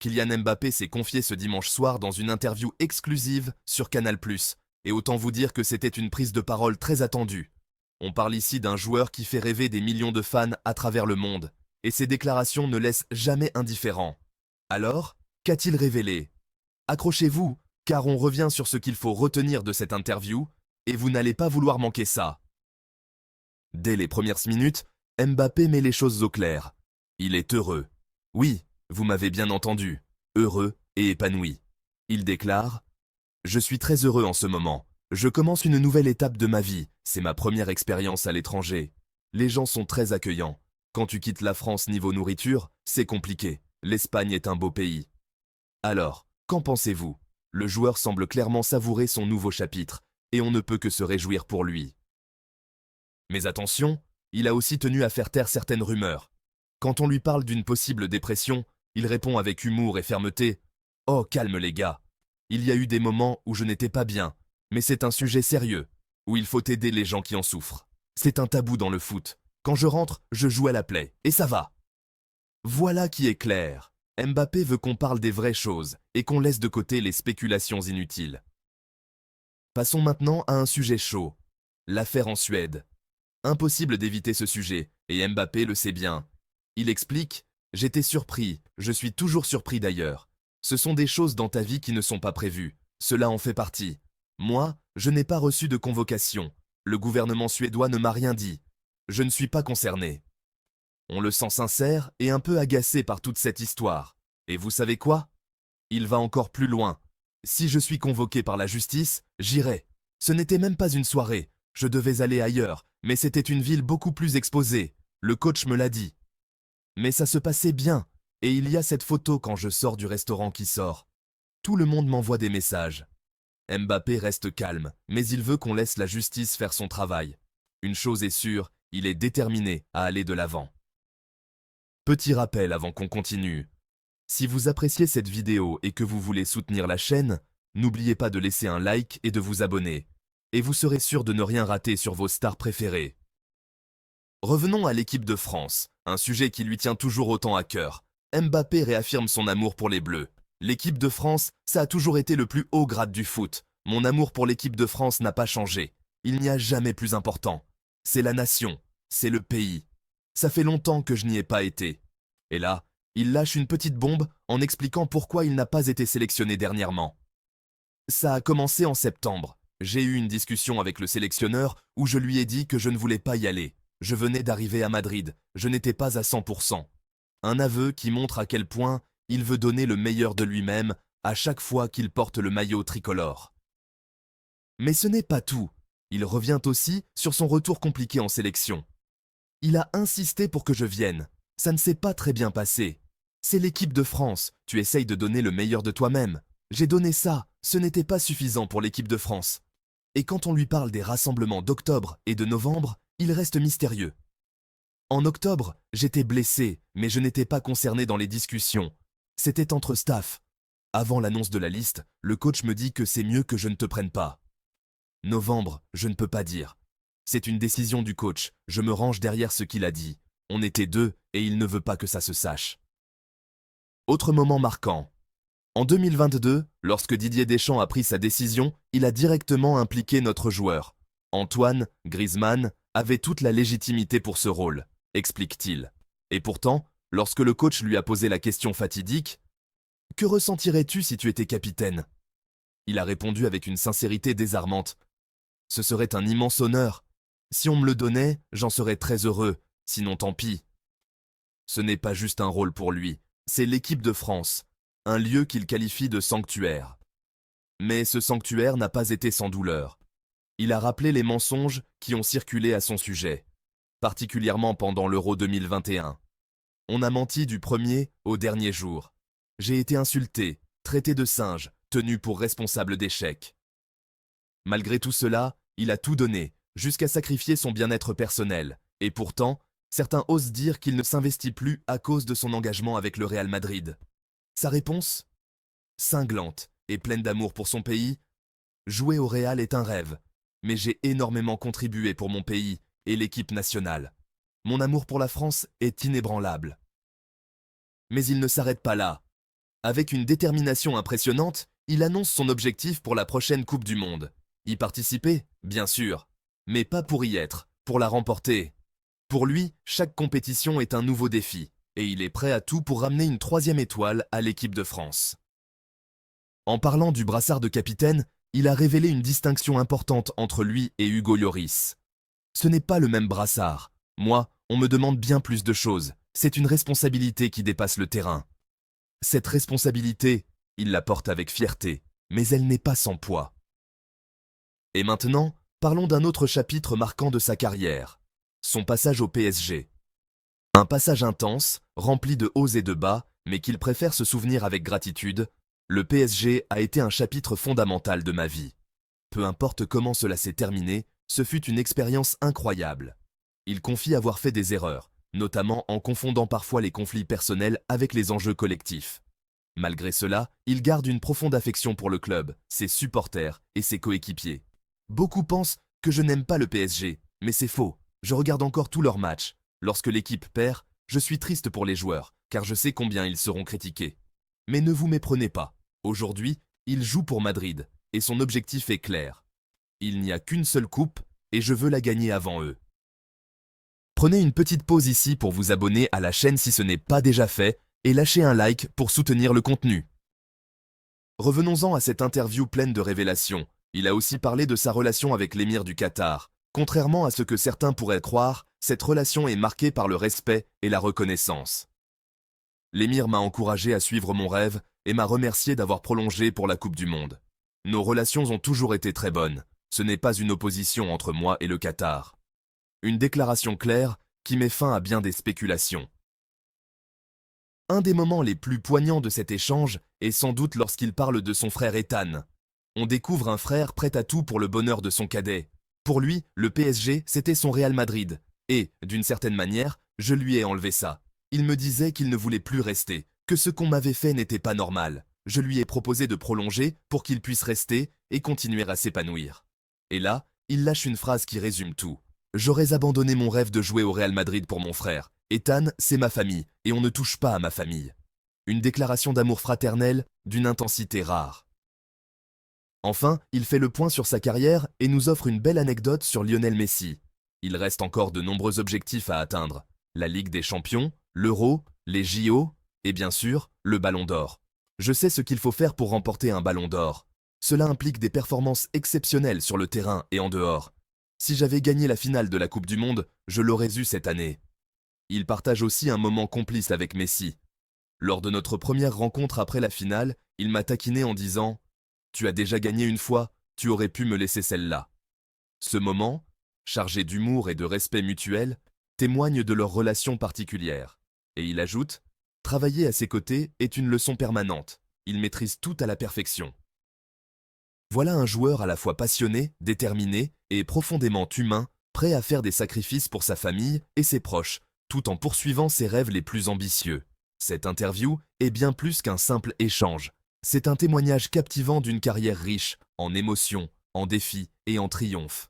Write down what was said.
Kylian Mbappé s'est confié ce dimanche soir dans une interview exclusive sur Canal+, et autant vous dire que c'était une prise de parole très attendue. On parle ici d'un joueur qui fait rêver des millions de fans à travers le monde, et ses déclarations ne laissent jamais indifférent. Alors, qu'a-t-il révélé? Accrochez-vous, car on revient sur ce qu'il faut retenir de cette interview, et vous n'allez pas vouloir manquer ça. Dès les premières minutes, Mbappé met les choses au clair. Il est heureux. Oui, vous m'avez bien entendu, heureux et épanoui. Il déclare « Je suis très heureux en ce moment. Je commence une nouvelle étape de ma vie. C'est ma première expérience à l'étranger. Les gens sont très accueillants. Quand tu quittes la France niveau nourriture, c'est compliqué. L'Espagne est un beau pays. » Alors, qu'en pensez-vous? Le joueur semble clairement savourer son nouveau chapitre, et on ne peut que se réjouir pour lui. Mais attention, il a aussi tenu à faire taire certaines rumeurs. Quand on lui parle d'une possible dépression, il répond avec humour et fermeté « Oh, calme les gars. Il y a eu des moments où je n'étais pas bien, mais c'est un sujet sérieux, où il faut aider les gens qui en souffrent. C'est un tabou dans le foot. Quand je rentre, je joue à la plaie, et ça va. » Voilà qui est clair. Mbappé veut qu'on parle des vraies choses et qu'on laisse de côté les spéculations inutiles. Passons maintenant à un sujet chaud, l'affaire en Suède. Impossible d'éviter ce sujet, et Mbappé le sait bien. Il explique « J'étais surpris, je suis toujours surpris d'ailleurs. Ce sont des choses dans ta vie qui ne sont pas prévues, cela en fait partie. Moi, je n'ai pas reçu de convocation. Le gouvernement suédois ne m'a rien dit. Je ne suis pas concerné. » On le sent sincère et un peu agacé par toute cette histoire. Et vous savez quoi? Il va encore plus loin. Si je suis convoqué par la justice, j'irai. Ce n'était même pas une soirée. Je devais aller ailleurs, mais c'était une ville beaucoup plus exposée. Le coach me l'a dit. Mais ça se passait bien, et il y a cette photo quand je sors du restaurant qui sort. Tout le monde m'envoie des messages. Mbappé reste calme, mais il veut qu'on laisse la justice faire son travail. Une chose est sûre, il est déterminé à aller de l'avant. Petit rappel avant qu'on continue. Si vous appréciez cette vidéo et que vous voulez soutenir la chaîne, n'oubliez pas de laisser un like et de vous abonner. Et vous serez sûr de ne rien rater sur vos stars préférées. Revenons à l'équipe de France, un sujet qui lui tient toujours autant à cœur. Mbappé réaffirme son amour pour les Bleus. L'équipe de France, ça a toujours été le plus haut grade du foot. Mon amour pour l'équipe de France n'a pas changé. Il n'y a jamais plus important. C'est la nation, c'est le pays. Ça fait longtemps que je n'y ai pas été. Et là, il lâche une petite bombe en expliquant pourquoi il n'a pas été sélectionné dernièrement. Ça a commencé en septembre. J'ai eu une discussion avec le sélectionneur où je lui ai dit que je ne voulais pas y aller. Je venais d'arriver à Madrid, je n'étais pas à 100%. Un aveu qui montre à quel point il veut donner le meilleur de lui-même à chaque fois qu'il porte le maillot tricolore. Mais ce n'est pas tout. Il revient aussi sur son retour compliqué en sélection. Il a insisté pour que je vienne. Ça ne s'est pas très bien passé. C'est l'équipe de France, tu essayes de donner le meilleur de toi-même. J'ai donné ça, ce n'était pas suffisant pour l'équipe de France. Et quand on lui parle des rassemblements d'octobre et de novembre, il reste mystérieux. En octobre, j'étais blessé, mais je n'étais pas concerné dans les discussions. C'était entre staff. Avant l'annonce de la liste, le coach me dit que c'est mieux que je ne te prenne pas. Novembre, je ne peux pas dire. C'est une décision du coach, je me range derrière ce qu'il a dit. On était deux et il ne veut pas que ça se sache. Autre moment marquant. En 2022, lorsque Didier Deschamps a pris sa décision, il a directement impliqué notre joueur. Antoine Griezmann avait toute la légitimité pour ce rôle, explique-t-il. Et pourtant, lorsque le coach lui a posé la question fatidique « Que ressentirais-tu si tu étais capitaine ?» Il a répondu avec une sincérité désarmante. « Ce serait un immense honneur. Si on me le donnait, j'en serais très heureux, sinon tant pis. » Ce n'est pas juste un rôle pour lui, c'est l'équipe de France, un lieu qu'il qualifie de sanctuaire. Mais ce sanctuaire n'a pas été sans douleur. Il a rappelé les mensonges qui ont circulé à son sujet, particulièrement pendant l'Euro 2021. On a menti du premier au dernier jour. J'ai été insulté, traité de singe, tenu pour responsable d'échec. Malgré tout cela, il a tout donné, jusqu'à sacrifier son bien-être personnel. Et pourtant, certains osent dire qu'il ne s'investit plus à cause de son engagement avec le Real Madrid. Sa réponse? Cinglante et pleine d'amour pour son pays. Jouer au Real est un rêve, mais j'ai énormément contribué pour mon pays et l'équipe nationale. Mon amour pour la France est inébranlable. Mais il ne s'arrête pas là. Avec une détermination impressionnante, il annonce son objectif pour la prochaine Coupe du Monde. Y participer, bien sûr, mais pas pour y être, pour la remporter. Pour lui, chaque compétition est un nouveau défi, et il est prêt à tout pour ramener une 3e étoile à l'équipe de France. En parlant du brassard de capitaine, il a révélé une distinction importante entre lui et Hugo Lloris. Ce n'est pas le même brassard. Moi, on me demande bien plus de choses. C'est une responsabilité qui dépasse le terrain. Cette responsabilité, il la porte avec fierté, mais elle n'est pas sans poids. Et maintenant, parlons d'un autre chapitre marquant de sa carrière, son passage au PSG. Un passage intense, rempli de hauts et de bas, mais qu'il préfère se souvenir avec gratitude. Le PSG a été un chapitre fondamental de ma vie. Peu importe comment cela s'est terminé, ce fut une expérience incroyable. Il confie avoir fait des erreurs, notamment en confondant parfois les conflits personnels avec les enjeux collectifs. Malgré cela, il garde une profonde affection pour le club, ses supporters et ses coéquipiers. Beaucoup pensent que je n'aime pas le PSG, mais c'est faux. Je regarde encore tous leurs matchs. Lorsque l'équipe perd, je suis triste pour les joueurs, car je sais combien ils seront critiqués. Mais ne vous méprenez pas. Aujourd'hui, il joue pour Madrid, et son objectif est clair. Il n'y a qu'une seule coupe, et je veux la gagner avant eux. Prenez une petite pause ici pour vous abonner à la chaîne si ce n'est pas déjà fait, et lâchez un like pour soutenir le contenu. Revenons-en à cette interview pleine de révélations. Il a aussi parlé de sa relation avec l'émir du Qatar. Contrairement à ce que certains pourraient croire, cette relation est marquée par le respect et la reconnaissance. L'émir m'a encouragé à suivre mon rêve et m'a remercié d'avoir prolongé pour la Coupe du Monde. Nos relations ont toujours été très bonnes. Ce n'est pas une opposition entre moi et le Qatar. Une déclaration claire qui met fin à bien des spéculations. Un des moments les plus poignants de cet échange est sans doute lorsqu'il parle de son frère Ethan. On découvre un frère prêt à tout pour le bonheur de son cadet. Pour lui, le PSG, c'était son Real Madrid. Et, d'une certaine manière, je lui ai enlevé ça. Il me disait qu'il ne voulait plus rester, que ce qu'on m'avait fait n'était pas normal. Je lui ai proposé de prolonger pour qu'il puisse rester et continuer à s'épanouir. Et là, il lâche une phrase qui résume tout. J'aurais abandonné mon rêve de jouer au Real Madrid pour mon frère. Ethan, c'est ma famille, et on ne touche pas à ma famille. Une déclaration d'amour fraternel d'une intensité rare. Enfin, il fait le point sur sa carrière et nous offre une belle anecdote sur Lionel Messi. Il reste encore de nombreux objectifs à atteindre. La Ligue des Champions, l'Euro, les JO, et bien sûr, le Ballon d'Or. Je sais ce qu'il faut faire pour remporter un Ballon d'Or. Cela implique des performances exceptionnelles sur le terrain et en dehors. Si j'avais gagné la finale de la Coupe du Monde, je l'aurais eu cette année. Il partage aussi un moment complice avec Messi. Lors de notre première rencontre après la finale, il m'a taquiné en disant « Tu as déjà gagné une fois, tu aurais pu me laisser celle-là ». Ce moment, chargé d'humour et de respect mutuel, témoigne de leur relation particulière. Et il ajoute « Travailler à ses côtés est une leçon permanente. Il maîtrise tout à la perfection ». Voilà un joueur à la fois passionné, déterminé et profondément humain, prêt à faire des sacrifices pour sa famille et ses proches, tout en poursuivant ses rêves les plus ambitieux. Cette interview est bien plus qu'un simple échange. C'est un témoignage captivant d'une carrière riche en émotions, en défis et en triomphes.